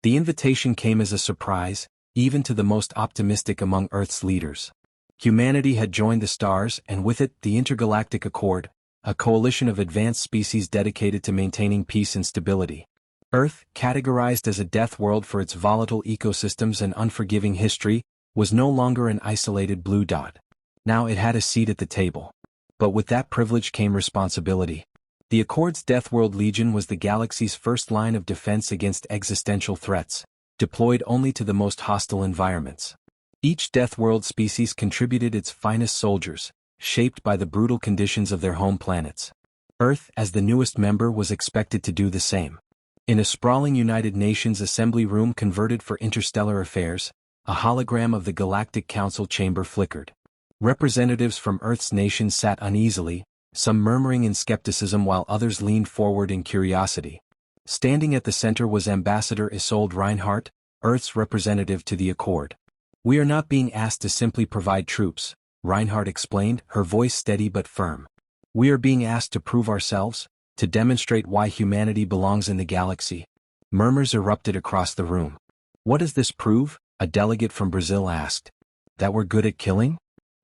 The invitation came as a surprise, even to the most optimistic among Earth's leaders. Humanity had joined the stars and with it the Intergalactic Accord, a coalition of advanced species dedicated to maintaining peace and stability. Earth, categorized as a death world for its volatile ecosystems and unforgiving history, was no longer an isolated blue dot. Now it had a seat at the table. But with that privilege came responsibility. The Accord's Deathworld Legion was the galaxy's first line of defense against existential threats, deployed only to the most hostile environments. Each Deathworld species contributed its finest soldiers, shaped by the brutal conditions of their home planets. Earth, as the newest member, was expected to do the same. In a sprawling United Nations assembly room converted for interstellar affairs, a hologram of the Galactic Council chamber flickered. Representatives from Earth's nations sat uneasily, some murmuring in skepticism while others leaned forward in curiosity. Standing at the center was Ambassador Isolde Reinhardt, Earth's representative to the Accord. "We are not being asked to simply provide troops," Reinhardt explained, her voice steady but firm. "We are being asked to prove ourselves, to demonstrate why humanity belongs in the galaxy." Murmurs erupted across the room. "What does this prove?" a delegate from Brazil asked. "That we're good at killing?"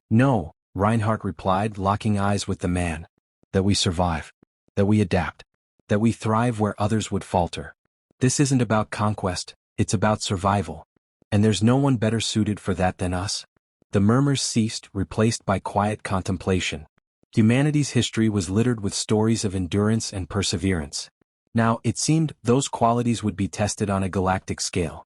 "No," Reinhardt replied, locking eyes with the man. "That we survive. That we adapt. That we thrive where others would falter. This isn't about conquest, it's about survival. And there's no one better suited for that than us." The murmurs ceased, replaced by quiet contemplation. Humanity's history was littered with stories of endurance and perseverance. Now, it seemed, those qualities would be tested on a galactic scale.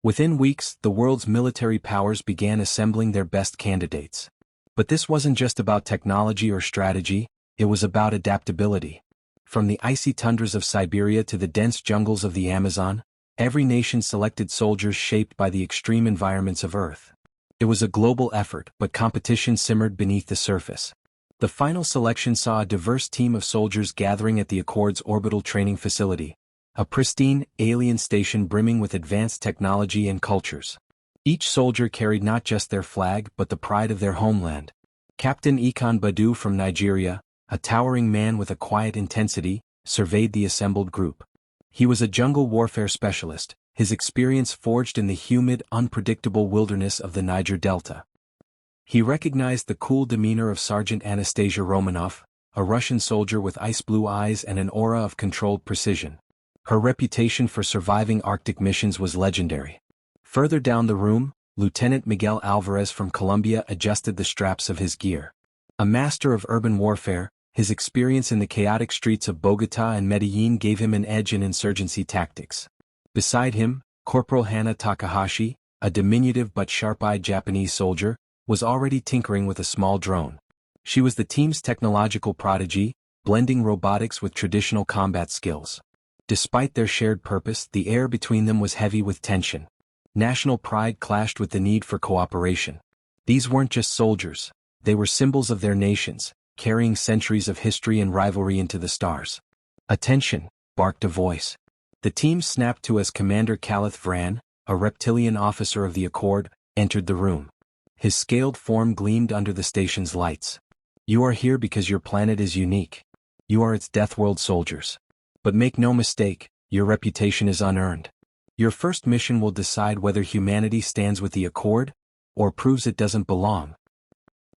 Within weeks, the world's military powers began assembling their best candidates. But this wasn't just about technology or strategy, it was about adaptability. From the icy tundras of Siberia to the dense jungles of the Amazon, every nation selected soldiers shaped by the extreme environments of Earth. It was a global effort, but competition simmered beneath the surface. The final selection saw a diverse team of soldiers gathering at the Accord's orbital training facility, a pristine, alien station brimming with advanced technology and cultures. Each soldier carried not just their flag but the pride of their homeland. Captain Ekon Badu from Nigeria, a towering man with a quiet intensity, surveyed the assembled group. He was a jungle warfare specialist, his experience forged in the humid, unpredictable wilderness of the Niger Delta. He recognized the cool demeanor of Sergeant Anastasia Romanov, a Russian soldier with ice-blue eyes and an aura of controlled precision. Her reputation for surviving Arctic missions was legendary. Further down the room, Lieutenant Miguel Alvarez from Colombia adjusted the straps of his gear. A master of urban warfare, his experience in the chaotic streets of Bogotá and Medellín gave him an edge in insurgency tactics. Beside him, Corporal Hana Takahashi, a diminutive but sharp-eyed Japanese soldier, was already tinkering with a small drone. She was the team's technological prodigy, blending robotics with traditional combat skills. Despite their shared purpose, the air between them was heavy with tension. National pride clashed with the need for cooperation. These weren't just soldiers, they were symbols of their nations, carrying centuries of history and rivalry into the stars. "Attention," barked a voice. The team snapped to as Commander Calith Vran, a reptilian officer of the Accord, entered the room. His scaled form gleamed under the station's lights. "You are here because your planet is unique. You are its Deathworld soldiers. But make no mistake, your reputation is unearned. Your first mission will decide whether humanity stands with the Accord, or proves it doesn't belong."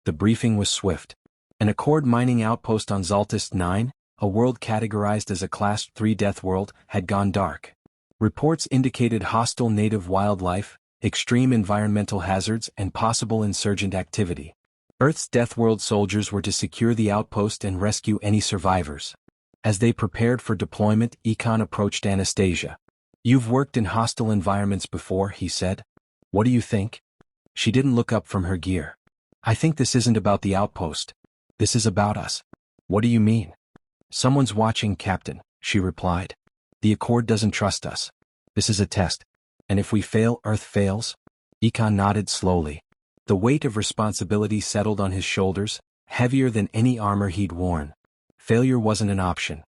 The briefing was swift. An Accord mining outpost on Zaltis 9, a world categorized as a Class 3 death world, had gone dark. Reports indicated hostile native wildlife, extreme environmental hazards and possible insurgent activity. Earth's Deathworld soldiers were to secure the outpost and rescue any survivors. As they prepared for deployment, Ekon approached Anastasia. "You've worked in hostile environments before," he said. "What do you think?" She didn't look up from her gear. "I think this isn't about the outpost. This is about us." "What do you mean?" "Someone's watching, Captain," she replied. "The Accord doesn't trust us. This is a test. And if we fail, Earth fails." Ekon nodded slowly. The weight of responsibility settled on his shoulders, heavier than any armor he'd worn. Failure wasn't an option.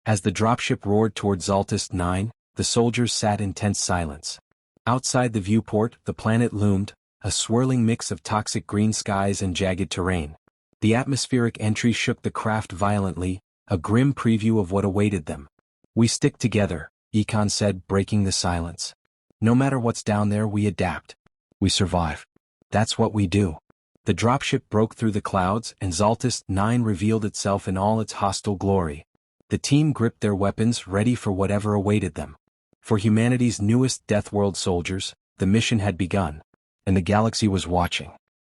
As the dropship roared toward Zaltis 9, the soldiers sat in tense silence. Outside the viewport, the planet loomed, a swirling mix of toxic green skies and jagged terrain. The atmospheric entry shook the craft violently, a grim preview of what awaited them. "We stick together," Ekon said, breaking the silence. No matter what's down there, we adapt. We survive. That's what we do. The dropship broke through the clouds and Zaltis 9 revealed itself in all its hostile glory. The team gripped their weapons, ready for whatever awaited them. For humanity's newest Deathworld soldiers, the mission had begun, and the galaxy was watching.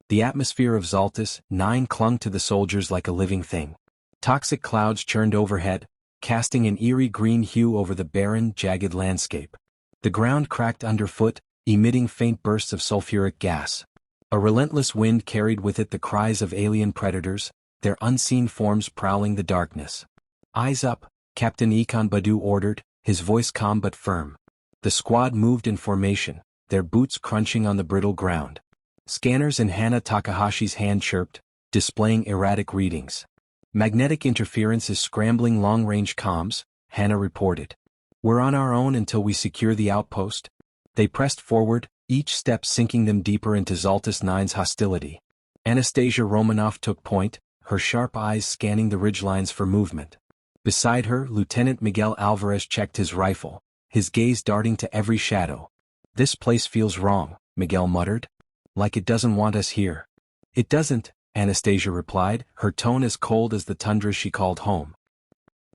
The atmosphere of Zaltis 9 clung to the soldiers like a living thing. Toxic clouds churned overhead, casting an eerie green hue over the barren, jagged landscape. The ground cracked underfoot, emitting faint bursts of sulfuric gas. A relentless wind carried with it the cries of alien predators, their unseen forms prowling the darkness. Eyes up, Captain Ekon Badu ordered, his voice calm but firm. The squad moved in formation, their boots crunching on the brittle ground. Scanners in Hana Takahashi's hand chirped, displaying erratic readings. Magnetic interference is scrambling long-range comms, Hana reported. We're on our own until we secure the outpost. They pressed forward, each step sinking them deeper into Zaltis 9's hostility. Anastasia Romanoff took point, her sharp eyes scanning the ridgelines for movement. Beside her, Lieutenant Miguel Alvarez checked his rifle, his gaze darting to every shadow. This place feels wrong, Miguel muttered. Like it doesn't want us here. It doesn't, Anastasia replied, her tone as cold as the tundra she called home.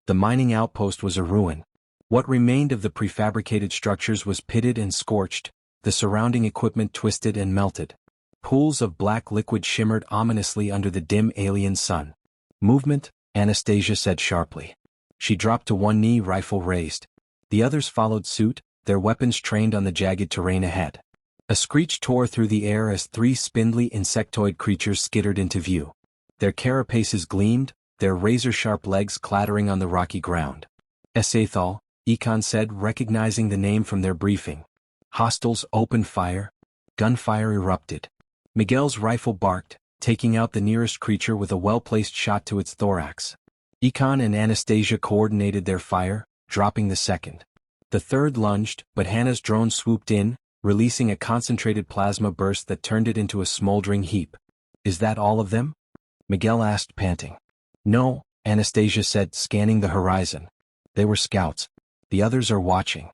The mining outpost was a ruin. What remained of the prefabricated structures was pitted and scorched, the surrounding equipment twisted and melted. Pools of black liquid shimmered ominously under the dim alien sun. Movement, Anastasia said sharply. She dropped to one knee, rifle raised. The others followed suit, their weapons trained on the jagged terrain ahead. A screech tore through the air as 3 spindly insectoid creatures skittered into view. Their carapaces gleamed, their razor-sharp legs clattering on the rocky ground. Esathal, Ekon said, recognizing the name from their briefing. Hostiles opened fire. Gunfire erupted. Miguel's rifle barked, taking out the nearest creature with a well-placed shot to its thorax. Ekon and Anastasia coordinated their fire, dropping the second. The third lunged, but Hana's drone swooped in, releasing a concentrated plasma burst that turned it into a smoldering heap. Is that all of them? Miguel asked, panting. No, Anastasia said, scanning the horizon. They were scouts. The others are watching.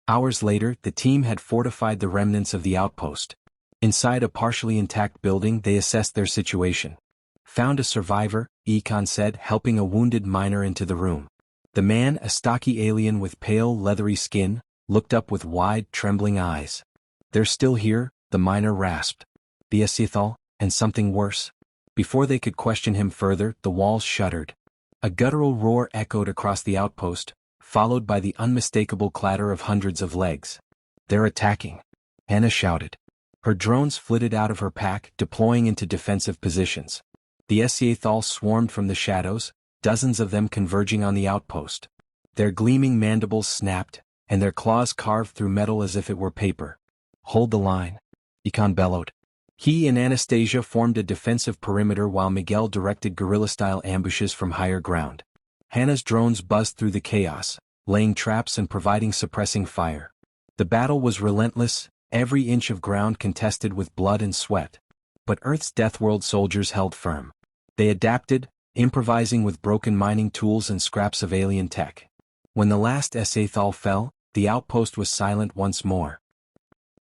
Hours later, the team had fortified the remnants of the outpost. Inside a partially intact building, they assessed their situation. Found a survivor, Ekon said, helping a wounded miner into the room. The man, a stocky alien with pale, leathery skin, looked up with wide, trembling eyes. They're still here, the miner rasped. The Esithal, and something worse. Before they could question him further, the walls shuddered. A guttural roar echoed across the outpost, followed by the unmistakable clatter of hundreds of legs. They're attacking, Hana shouted. Her drones flitted out of her pack, deploying into defensive positions. The Esithal swarmed from the shadows, dozens of them converging on the outpost. Their gleaming mandibles snapped, and their claws carved through metal as if it were paper. Hold the line, Ekon bellowed. He and Anastasia formed a defensive perimeter while Miguel directed guerrilla-style ambushes from higher ground. Hana's drones buzzed through the chaos, laying traps and providing suppressing fire. The battle was relentless, every inch of ground contested with blood and sweat. But Earth's Deathworld soldiers held firm. They adapted, improvising with broken mining tools and scraps of alien tech. When the last Esathal fell, the outpost was silent once more.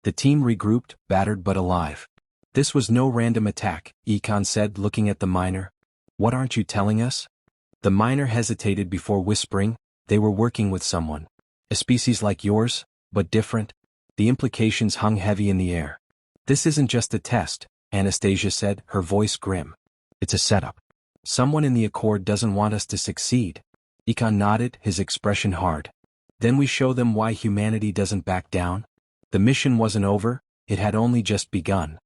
The team regrouped, battered but alive. This was no random attack, Ekon said, looking at the miner. What aren't you telling us? The miner hesitated before whispering. They were working with someone. A species like yours, but different. The implications hung heavy in the air. This isn't just a test, Anastasia said, her voice grim. It's a setup. Someone in the Accord doesn't want us to succeed. Ekon nodded, his expression hard. Then we show them why humanity doesn't back down. The mission wasn't over, it had only just begun.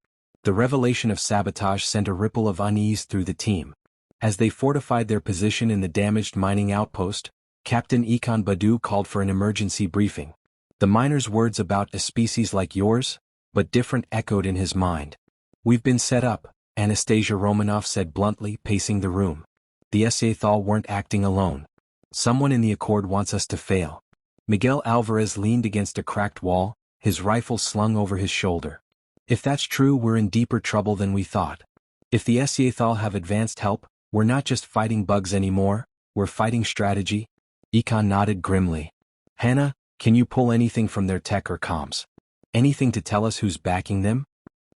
The revelation of Sabotage sent a ripple of unease through the team. As they fortified their position in the damaged mining outpost, Captain Ekon Badu called for an emergency briefing. The miner's words about a species like yours, but different, echoed in his mind. We've been set up, Anastasia Romanoff said bluntly, pacing the room. The Esathal weren't acting alone. Someone in the Accord wants us to fail. Miguel Alvarez leaned against a cracked wall, his rifle slung over his shoulder. If that's true, we're in deeper trouble than we thought. If the Esathal have advanced help, we're not just fighting bugs anymore, we're fighting strategy. Ekon nodded grimly. Hannah, can you pull anything from their tech or comms? Anything to tell us who's backing them?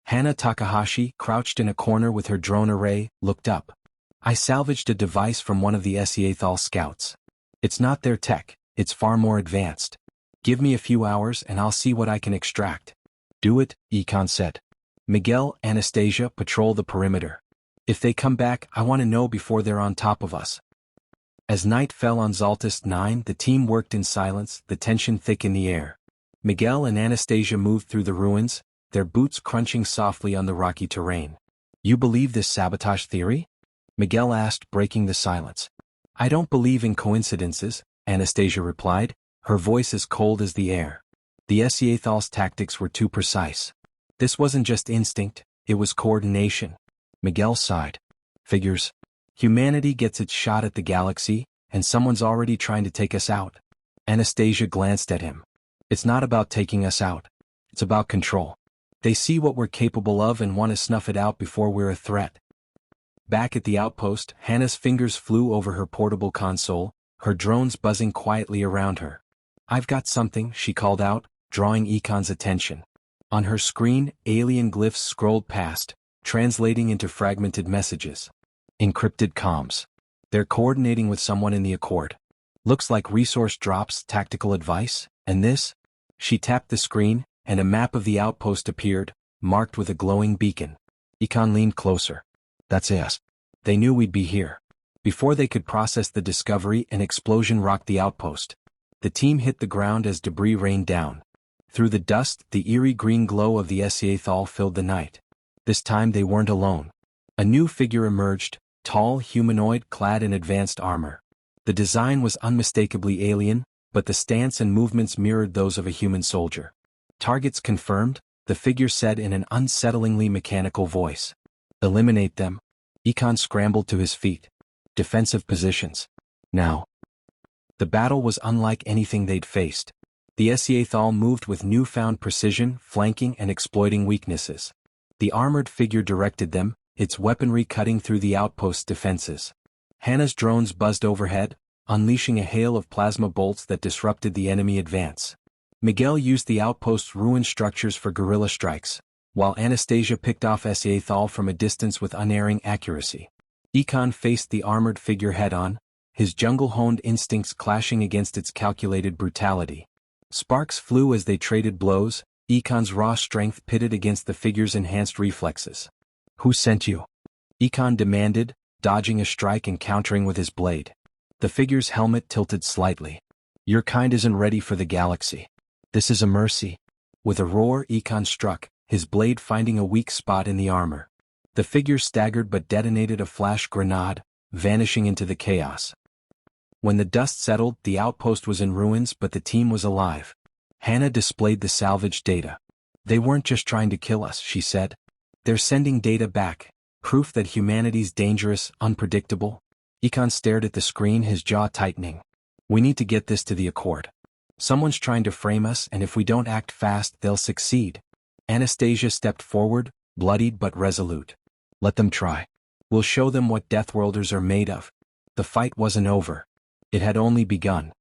Hannah Takahashi, crouched in a corner with her drone array, looked up. I salvaged a device from one of the Seathal scouts. It's not their tech, it's far more advanced. Give me a few hours and I'll see what I can extract. Do it, Ekon said. Miguel, Anastasia, patrol the perimeter. If they come back, I want to know before they're on top of us. As night fell on Zaltis 9, the team worked in silence, the tension thick in the air. Miguel and Anastasia moved through the ruins, their boots crunching softly on the rocky terrain. You believe this sabotage theory? Miguel asked, breaking the silence. I don't believe in coincidences, Anastasia replied, her voice as cold as the air. The Seathal's tactics were too precise. This wasn't just instinct, it was coordination. Miguel sighed. Figures. Humanity gets its shot at the galaxy, and someone's already trying to take us out. Anastasia glanced at him. It's not about taking us out. It's about control. They see what we're capable of and want to snuff it out before we're a threat. Back at the outpost, Hannah's fingers flew over her portable console, her drones buzzing quietly around her. I've got something, she called out, drawing Ekon's attention. On her screen, alien glyphs scrolled past, translating into fragmented messages. Encrypted comms. They're coordinating with someone in the Accord. Looks like resource drops, tactical advice, and this? She tapped the screen, and a map of the outpost appeared, marked with a glowing beacon. Ekon leaned closer. That's us. They knew we'd be here. Before they could process the discovery, an explosion rocked the outpost. The team hit the ground as debris rained down. Through the dust, the eerie green glow of the Seathal filled the night. This time they weren't alone. A new figure emerged, tall, humanoid, clad in advanced armor. The design was unmistakably alien, but the stance and movements mirrored those of a human soldier. Targets confirmed, the figure said in an unsettlingly mechanical voice. Eliminate them. Ekon scrambled to his feet. Defensive positions. Now. The battle was unlike anything they'd faced. The Seathal moved with newfound precision, flanking and exploiting weaknesses. The armored figure directed them, its weaponry cutting through the outpost's defenses. Hannah's drones buzzed overhead, unleashing a hail of plasma bolts that disrupted the enemy advance. Miguel used the outpost's ruined structures for guerrilla strikes, while Anastasia picked off Seathal from a distance with unerring accuracy. Ekon faced the armored figure head-on, his jungle-honed instincts clashing against its calculated brutality. Sparks flew as they traded blows, Ekon's raw strength pitted against the figure's enhanced reflexes. Who sent you? Ekon demanded, dodging a strike and countering with his blade. The figure's helmet tilted slightly. Your kind isn't ready for the galaxy. This is a mercy. With a roar, Ekon struck, his blade finding a weak spot in the armor. The figure staggered but detonated a flash grenade, vanishing into the chaos. When the dust settled, the outpost was in ruins but the team was alive. Hannah displayed the salvaged data. They weren't just trying to kill us, she said. They're sending data back, proof that humanity's dangerous, unpredictable. Ekon stared at the screen, his jaw tightening. We need to get this to the Accord. Someone's trying to frame us, and if we don't act fast, they'll succeed. Anastasia stepped forward, bloodied but resolute. Let them try. We'll show them what Deathworlders are made of. The fight wasn't over. It had only begun.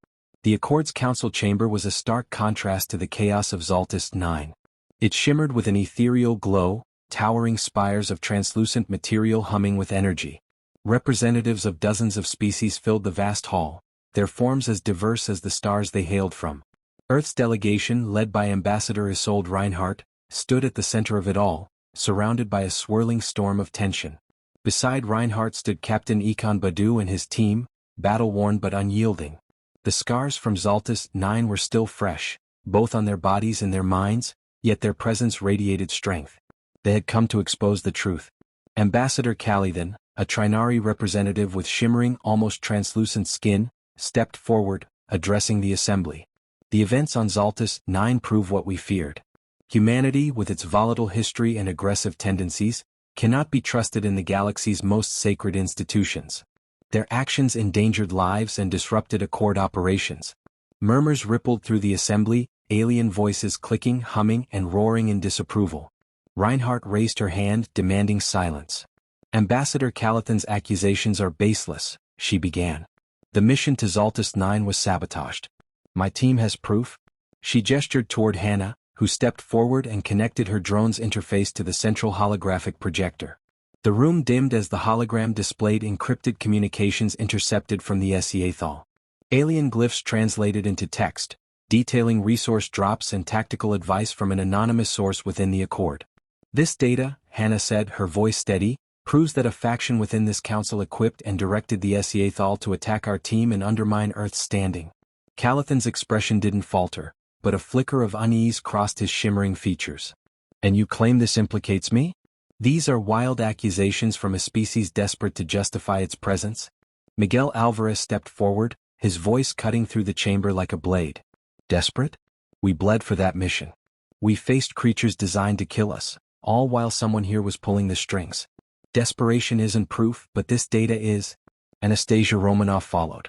The Accord's council chamber was a stark contrast to the chaos of Zaltis 9. It shimmered with an ethereal glow, towering spires of translucent material humming with energy. Representatives of dozens of species filled the vast hall, their forms as diverse as the stars they hailed from. Earth's delegation, led by Ambassador Isolde Reinhardt, stood at the center of it all, surrounded by a swirling storm of tension. Beside Reinhardt stood Captain Ekon Badu and his team, battle-worn but unyielding. The scars from Zaltis 9 were still fresh, both on their bodies and their minds, yet their presence radiated strength. They had come to expose the truth. Ambassador Calithan, a Trinari representative with shimmering, almost translucent skin, stepped forward, addressing the assembly. The events on Zaltis 9 prove what we feared. Humanity, with its volatile history and aggressive tendencies, cannot be trusted in the galaxy's most sacred institutions. Their actions endangered lives and disrupted Accord operations. Murmurs rippled through the assembly, alien voices clicking, humming, and roaring in disapproval. Reinhardt raised her hand, demanding silence. Ambassador Calithan's accusations are baseless, she began. The mission to Zaltis 9 was sabotaged. My team has proof? She gestured toward Hannah, who stepped forward and connected her drone's interface to the central holographic projector. The room dimmed as the hologram displayed encrypted communications intercepted from the SEAthal. Alien glyphs translated into text, detailing resource drops and tactical advice from an anonymous source within the Accord. This data, Hannah said, her voice steady, proves that a faction within this council equipped and directed the SEAthal to attack our team and undermine Earth's standing. Calathon's expression didn't falter, but a flicker of unease crossed his shimmering features. And you claim this implicates me? These are wild accusations from a species desperate to justify its presence? Miguel Alvarez stepped forward, his voice cutting through the chamber like a blade. Desperate? We bled for that mission. We faced creatures designed to kill us, all while someone here was pulling the strings. Desperation isn't proof, but this data is. Anastasia Romanov followed.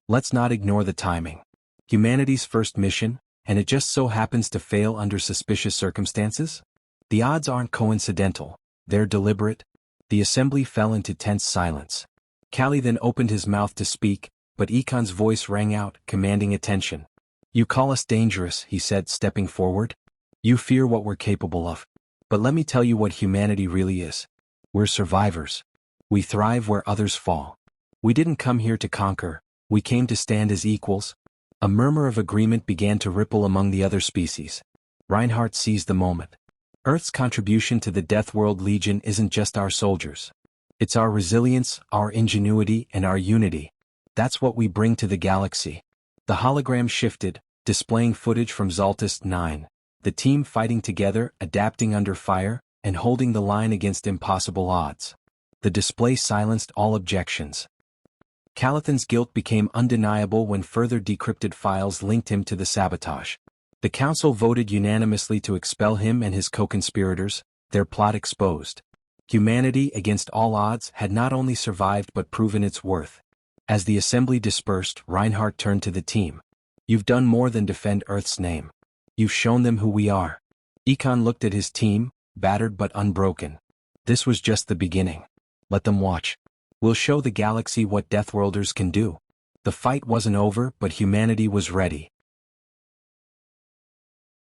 Let's not ignore the timing. Humanity's first mission, and it just so happens to fail under suspicious circumstances? The odds aren't coincidental, they're deliberate. The assembly fell into tense silence. Callie then opened his mouth to speak, but Ekon's voice rang out, commanding attention. You call us dangerous, he said, stepping forward. You fear what we're capable of. But let me tell you what humanity really is. We're survivors. We thrive where others fall. We didn't come here to conquer, we came to stand as equals. A murmur of agreement began to ripple among the other species. Reinhardt seized the moment. Earth's contribution to the Deathworld Legion isn't just our soldiers. It's our resilience, our ingenuity, and our unity. That's what we bring to the galaxy. The hologram shifted, displaying footage from Zaltis 9, the team fighting together, adapting under fire, and holding the line against impossible odds. The display silenced all objections. Calathon's guilt became undeniable when further decrypted files linked him to the Sabotage. The council voted unanimously to expel him and his co-conspirators, their plot exposed. Humanity, against all odds, had not only survived but proven its worth. As the assembly dispersed, Reinhardt turned to the team. You've done more than defend Earth's name. You've shown them who we are. Ekon looked at his team, battered but unbroken. This was just the beginning. Let them watch. We'll show the galaxy what Deathworlders can do. The fight wasn't over, but humanity was ready.